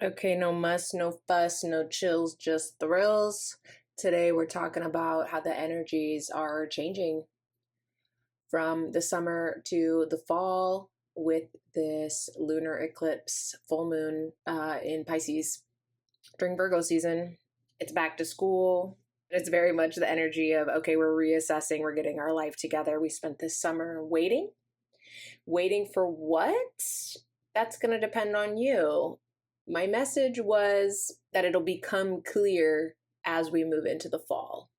Okay, no muss, no fuss, no chills, just thrills. Today we're talking about how the energies are changing from the summer to the fall with this lunar eclipse full moon in Pisces during Virgo season. It's back to school. It's very much the energy of, okay, we're reassessing, we're getting our life together. We spent this summer waiting. Waiting for what? That's going to depend on you. My message was that it'll become clear as we move into the fall.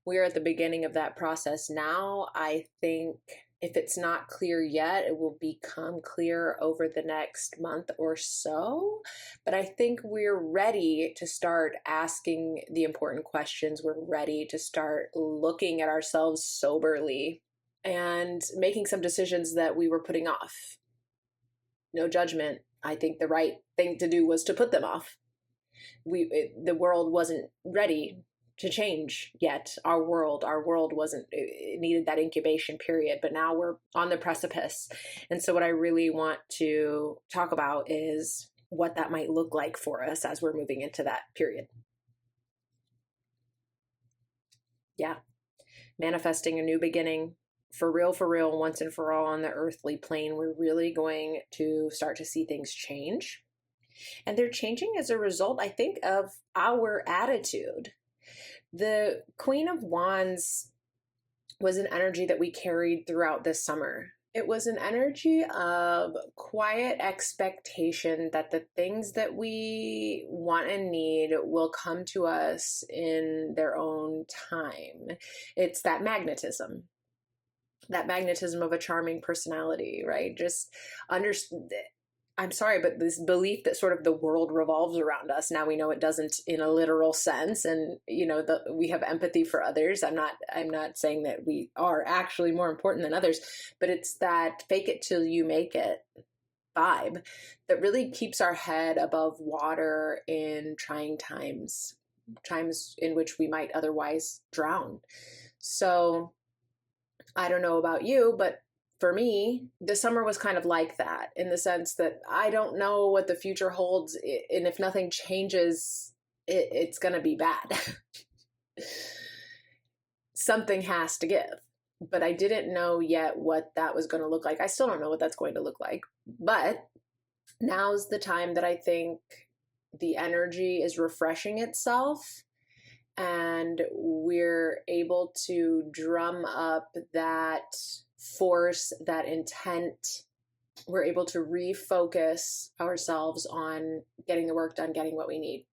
We're at the beginning of that process now. I think if it's not clear yet, it will become clear over the next month or so. But I think we're ready to start asking the important questions. We're ready to start looking at ourselves soberly and making some decisions that we were putting off. No judgment. I think the right thing to do was to put them off. The world wasn't ready to change yet. Our world wasn't, it needed that incubation period, but now we're on the precipice. And so what I really want to talk about is what that might look like for us as we're moving into that period. Yeah. Manifesting a new beginning, for real, once and for all on the earthly plane. We're really going to start to see things change. And they're changing as a result, I think, of our attitude. The Queen of Wands was an energy that we carried throughout this summer. It was an energy of quiet expectation that the things that we want and need will come to us in their own time. It's that magnetism of a charming personality, right? Just understand. I'm sorry, but this belief that sort of the world revolves around us. Now we know it doesn't in a literal sense, and we have empathy for others. I'm not saying that we are actually more important than others, but it's that fake it till you make it vibe that really keeps our head above water in trying times in which we might otherwise drown. So I don't know about you, but for me, the summer was kind of like that, in the sense that I don't know what the future holds. And if nothing changes, it's going to be bad. Something has to give. But I didn't know yet what that was going to look like. I still don't know what that's going to look like. But now's the time that I think the energy is refreshing itself, and we're able to drum up that force, that intent. We're able to refocus ourselves on getting the work done, getting what we need.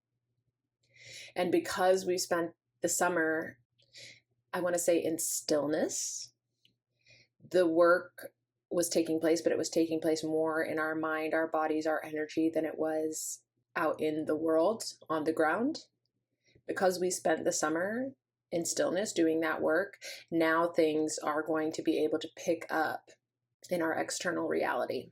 And because we spent the summer, I want to say, in stillness, the work was taking place, but it was taking place more in our mind, our bodies, our energy than it was out in the world, on the ground. Because we spent the summer in stillness doing that work, now things are going to be able to pick up in our external reality.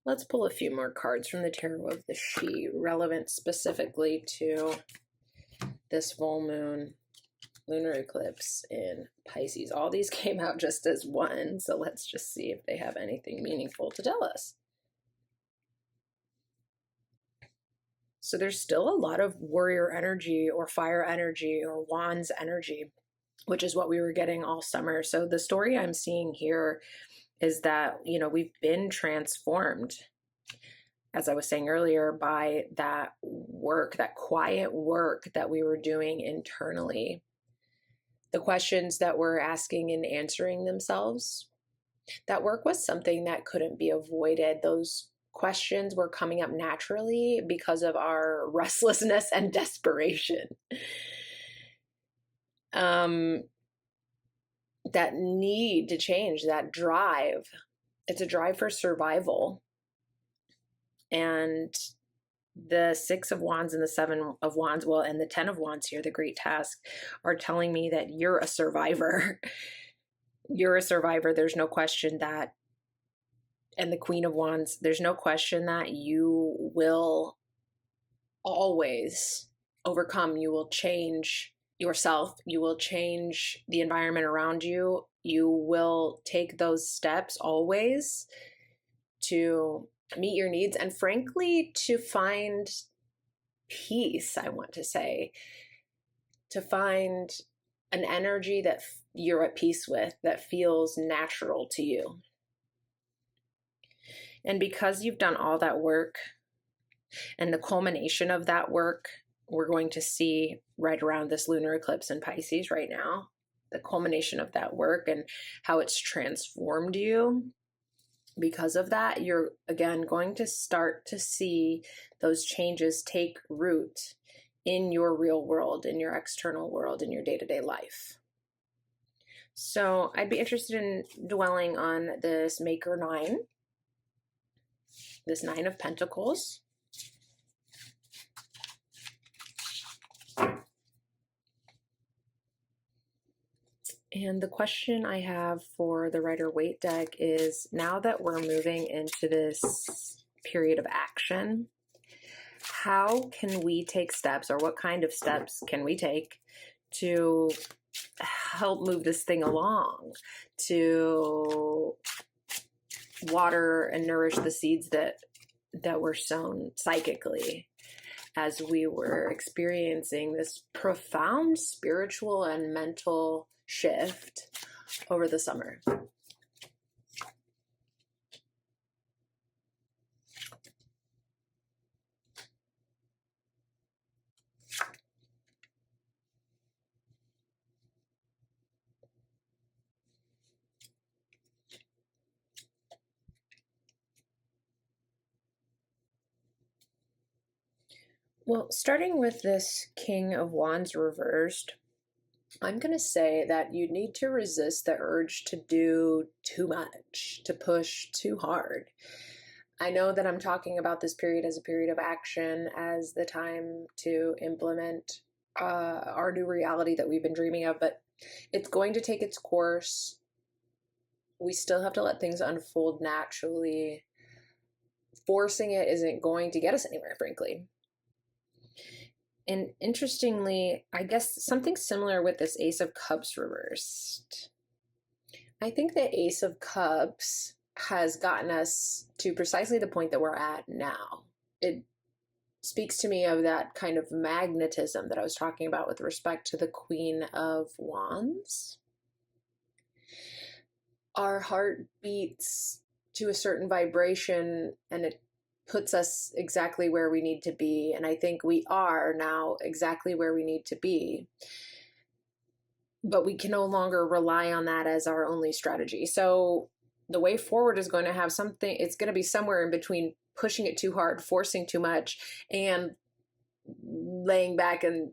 Let's pull a few more cards from the Tarot of the She, relevant specifically to this full moon lunar eclipse in Pisces. All these came out just as one, so let's just see if they have anything meaningful to tell us. So there's still a lot of warrior energy or fire energy or wands energy, which is what we were getting all summer. So the story I'm seeing here is that, we've been transformed, as I was saying earlier, by that work, that quiet work that we were doing internally. The questions that we're asking and answering themselves, that work was something that couldn't be avoided. Those questions were coming up naturally because of our restlessness and desperation. That need to change, that drive, it's a drive for survival. And the Six of Wands and the Seven of Wands, and the Ten of Wands here, the Great Task, are telling me that you're a survivor. You're a survivor. There's no question that. And the Queen of Wands, there's no question that you will always overcome. You will change. yourself. You will change the environment around you. You will take those steps always to meet your needs and, frankly, to find peace, I want to say, to find an energy that you're at peace with, that feels natural to you. And because you've done all that work, and the culmination of that work, we're going to see right around this lunar eclipse in Pisces right now, the culmination of that work and how it's transformed you. Because of that, you're again going to start to see those changes take root in your real world, in your external world, in your day-to-day life. So I'd be interested in dwelling on this Maker 9, this 9 of Pentacles. And the question I have for the Rider-Waite deck is, now that we're moving into this period of action, how can we take steps, or what kind of steps can we take to help move this thing along, to water and nourish the seeds that were sown psychically as we were experiencing this profound spiritual and mental shift over the summer? Well, starting with this King of Wands reversed, I'm going to say that you need to resist the urge to do too much, to push too hard. I know that I'm talking about this period as a period of action, as the time to implement our new reality that we've been dreaming of, but it's going to take its course. We still have to let things unfold naturally. Forcing it isn't going to get us anywhere, frankly. And interestingly, I guess something similar with this Ace of Cups reversed. I think the Ace of Cups has gotten us to precisely the point that we're at now. It speaks to me of that kind of magnetism that I was talking about with respect to the Queen of Wands. Our heart beats to a certain vibration, and it puts us exactly where we need to be. And I think we are now exactly where we need to be. But we can no longer rely on that as our only strategy. So the way forward is going to have something, it's going to be somewhere in between pushing it too hard, forcing too much, and laying back and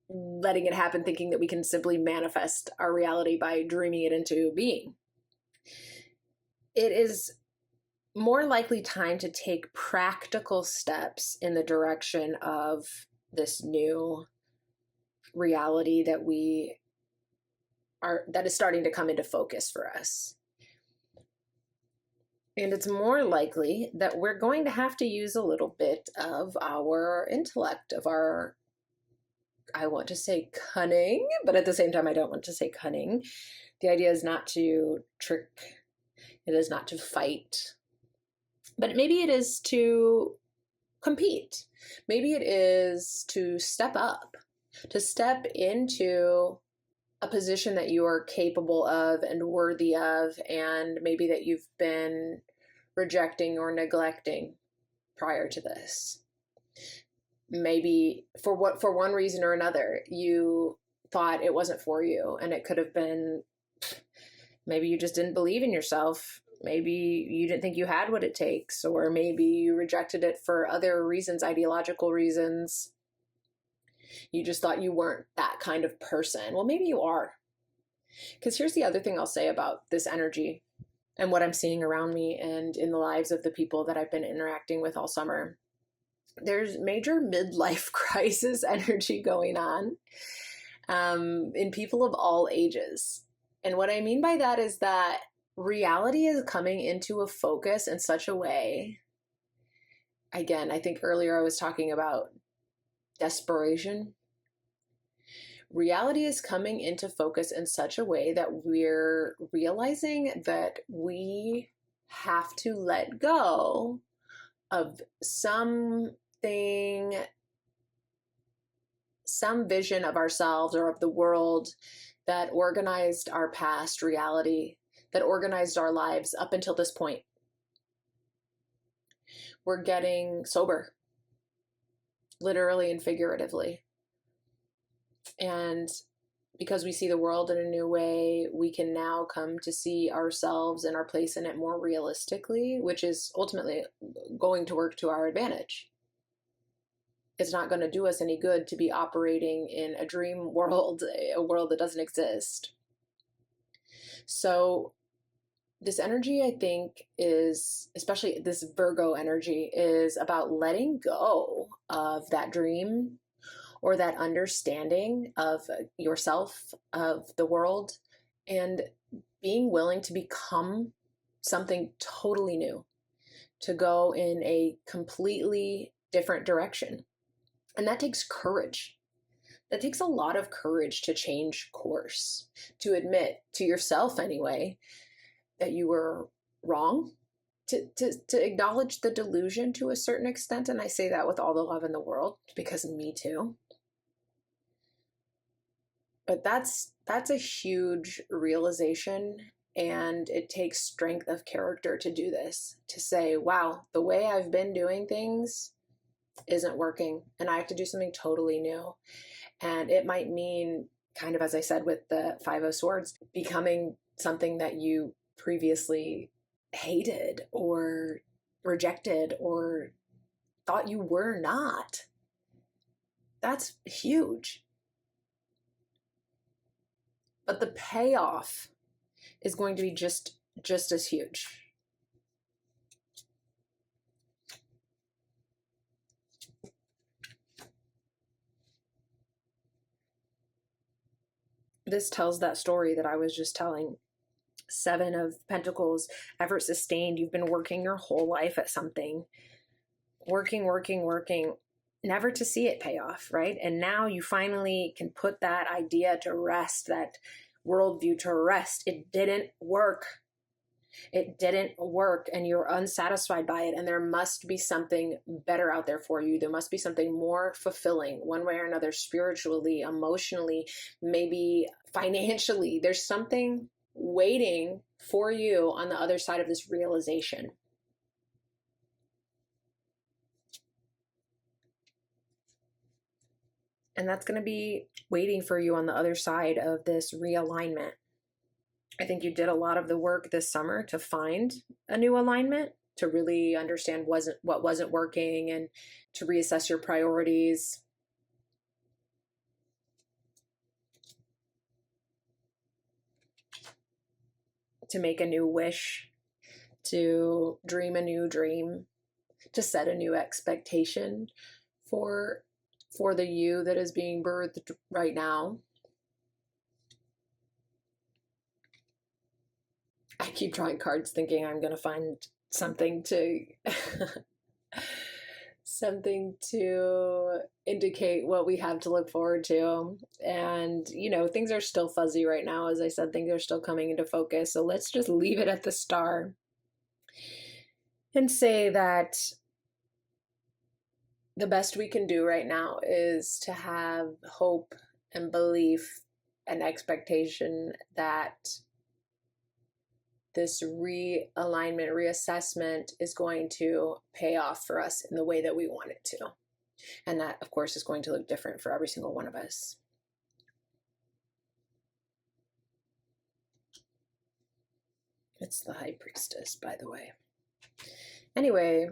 letting it happen, thinking that we can simply manifest our reality by dreaming it into being. It is more likely time to take practical steps in the direction of this new reality that that is starting to come into focus for us. And it's more likely that we're going to have to use a little bit of our intellect, of our, I want to say cunning, but at the same time I don't want to say cunning. The idea is not to trick, it is not to fight, but maybe it is to compete. Maybe it is to step up, to step into a position that you are capable of and worthy of, and maybe that you've been rejecting or neglecting prior to this. Maybe for one reason or another, you thought it wasn't for you, and it could have been, maybe you just didn't believe in yourself. Maybe you didn't think you had what it takes, or maybe you rejected it for other reasons, ideological reasons. You just thought you weren't that kind of person. Well, maybe you are. Because here's the other thing I'll say about this energy and what I'm seeing around me and in the lives of the people that I've been interacting with all summer. There's major midlife crisis energy going on in people of all ages. And what I mean by that is that reality is coming into a focus in such a way. Again, I think earlier I was talking about desperation. reality is coming into focus in such a way that we're realizing that we have to let go of something, some vision of ourselves or of the world that organized our past reality, that organized our lives up until this point. We're getting sober, literally and figuratively. And because we see the world in a new way, we can now come to see ourselves and our place in it more realistically, which is ultimately going to work to our advantage. It's not going to do us any good to be operating in a dream world, a world that doesn't exist. So this energy, I think, is, especially this Virgo energy, is about letting go of that dream or that understanding of yourself, of the world, and being willing to become something totally new, to go in a completely different direction. And that takes courage. That takes a lot of courage to change course, to admit to yourself anyway that you were wrong, to acknowledge the delusion to a certain extent. And I say that with all the love in the world, because me too. But that's a huge realization, and it takes strength of character to do this, to say, wow, the way I've been doing things isn't working, and I have to do something totally new. And it might mean, kind of as I said with the Five of Swords, becoming something that you previously hated or rejected or thought you were not. That's huge. But the payoff is going to be just as huge. This tells that story that I was just telling. Seven of Pentacles, effort sustained. You've been working your whole life at something. Working, never to see it pay off, right? And now you finally can put that idea to rest, that worldview to rest. It didn't work. It didn't work, and you're unsatisfied by it. And there must be something better out there for you. There must be something more fulfilling, one way or another, spiritually, emotionally, maybe financially. There's something waiting for you on the other side of this realization. And that's going to be waiting for you on the other side of this realignment. I think you did a lot of the work this summer to find a new alignment, to really understand what wasn't working, and to reassess your priorities. To make a new wish, to dream a new dream, to set a new expectation for the you that is being birthed right now. I keep drawing cards thinking I'm going to find something to something to indicate what we have to look forward to. And, you know, things are still fuzzy right now. As I said, things are still coming into focus. So let's just leave it at the star and say that the best we can do right now is to have hope and belief and expectation that this realignment, reassessment is going to pay off for us in the way that we want it to. And that, of course, is going to look different for every single one of us. It's the High Priestess, by the way. Anyway,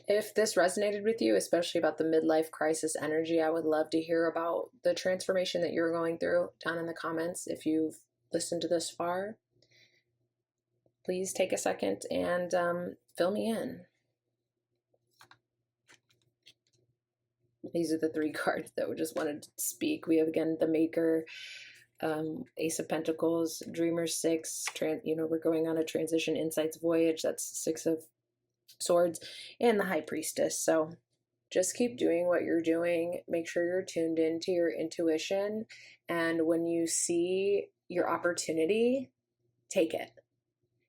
if this resonated with you, especially about the midlife crisis energy, I would love to hear about the transformation that you're going through down in the comments. If you've listened to this far, please take a second and fill me in. These are the three cards that we just wanted to speak. We have, again, the Maker, Ace of Pentacles, Dreamer 6, we're going on a transition insights voyage. That's 6 of Swords, and the High Priestess. So just keep doing what you're doing. Make sure you're tuned into your intuition. And when you see your opportunity, take it.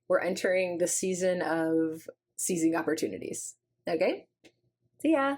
We're entering the season of seizing opportunities. Okay? See ya.